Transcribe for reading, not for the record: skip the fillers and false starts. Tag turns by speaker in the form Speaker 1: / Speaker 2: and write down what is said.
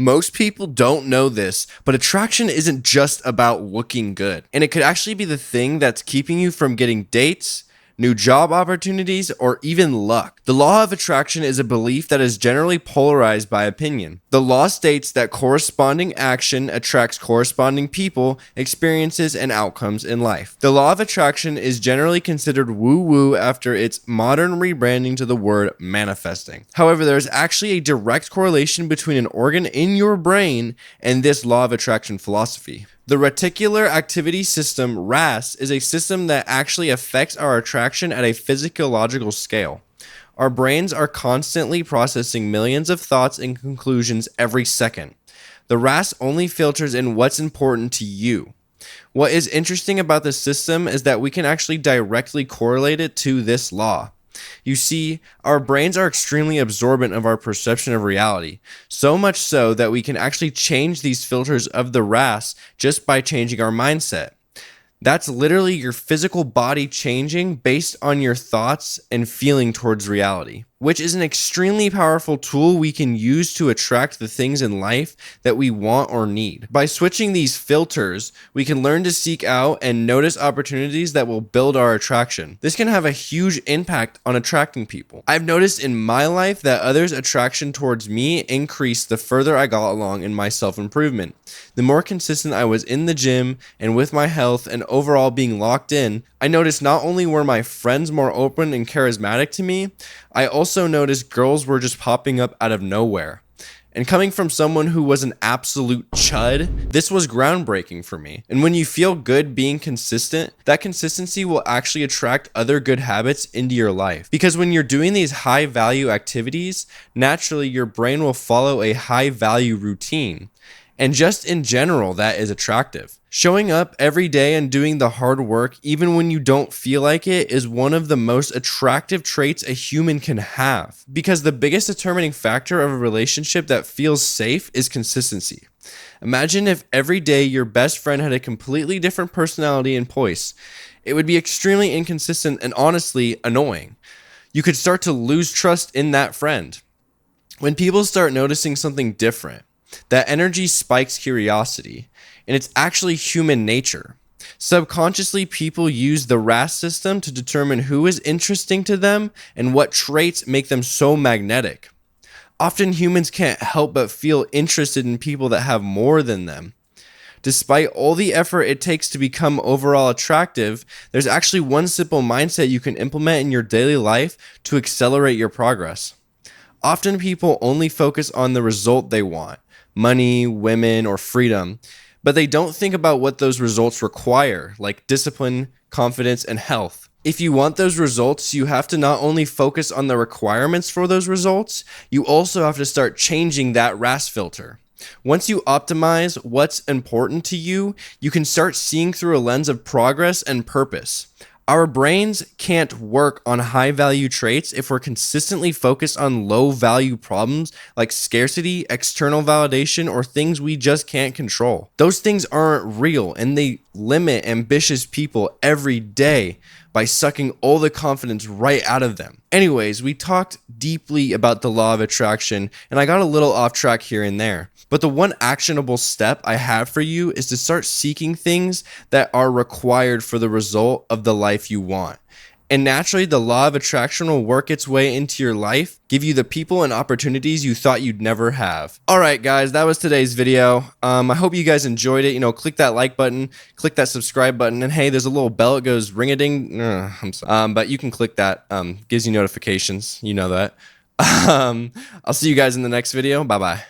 Speaker 1: Most people don't know this, but attraction isn't just about looking good. And it could actually be the thing that's keeping you from getting dates, new job opportunities, or even luck. The law of attraction is a belief that is generally polarized by opinion. The law states that corresponding action attracts corresponding people, experiences, and outcomes in life. The law of attraction is generally considered woo-woo after its modern rebranding to the word manifesting. However, there is actually a direct correlation between an organ in your brain and this law of attraction philosophy. The reticular activity system, RAS, is a system that actually affects our attraction at a physiological scale. Our brains are constantly processing millions of thoughts and conclusions every second. The RAS only filters in what's important to you. What is interesting about this system is that we can actually directly correlate it to this law. You see, our brains are extremely absorbent of our perception of reality, so much so that we can actually change these filters of the RAS just by changing our mindset. That's literally your physical body changing based on your thoughts and feeling towards reality, which is an extremely powerful tool we can use to attract the things in life that we want or need. By switching these filters, we can learn to seek out and notice opportunities that will build our attraction. This can have a huge impact on attracting people. I've noticed in my life that others' attraction towards me increased the further I got along in my self-improvement. The more consistent I was in the gym and with my health and overall being locked in, I noticed not only were my friends more open and charismatic to me, I also noticed girls were just popping up out of nowhere. And coming from someone who was an absolute chud, this was groundbreaking for me. And when you feel good being consistent, that consistency will actually attract other good habits into your life. Because when you're doing these high value activities, naturally your brain will follow a high value routine. And just in general, that is attractive. Showing up every day and doing the hard work, even when you don't feel like it, is one of the most attractive traits a human can have. Because the biggest determining factor of a relationship that feels safe is consistency. Imagine if every day your best friend had a completely different personality and voice. It would be extremely inconsistent and honestly annoying. You could start to lose trust in that friend. When people start noticing something different, that energy spikes curiosity, and it's actually human nature. Subconsciously, people use the RAS system to determine who is interesting to them and what traits make them so magnetic. Often humans can't help but feel interested in people that have more than them. Despite all the effort it takes to become overall attractive, there's actually one simple mindset you can implement in your daily life to accelerate your progress. Often people only focus on the result they want. Money, women, or freedom, but they don't think about what those results require, like discipline, confidence, and health. If you want those results, you have to not only focus on the requirements for those results, you also have to start changing that RAS filter. Once you optimize what's important to you, you can start seeing through a lens of progress and purpose. Our brains can't work on high-value traits if we're consistently focused on low-value problems like scarcity, external validation, or things we just can't control. Those things aren't real, and they limit ambitious people every day by sucking all the confidence right out of them. Anyways, we talked deeply about the law of attraction, and I got a little off track here and there. But the one actionable step I have for you is to start seeking things that are required for the result of the life you want. And naturally, the law of attraction will work its way into your life, give you the people and opportunities you thought you'd never have. All right, guys, that was today's video. I hope you guys enjoyed it. Click that like button, click that subscribe button, and hey, there's a little bell. It goes ring-a-ding. I'm sorry. But you can click that. Gives you notifications. You know that. I'll see you guys in the next video. Bye-bye.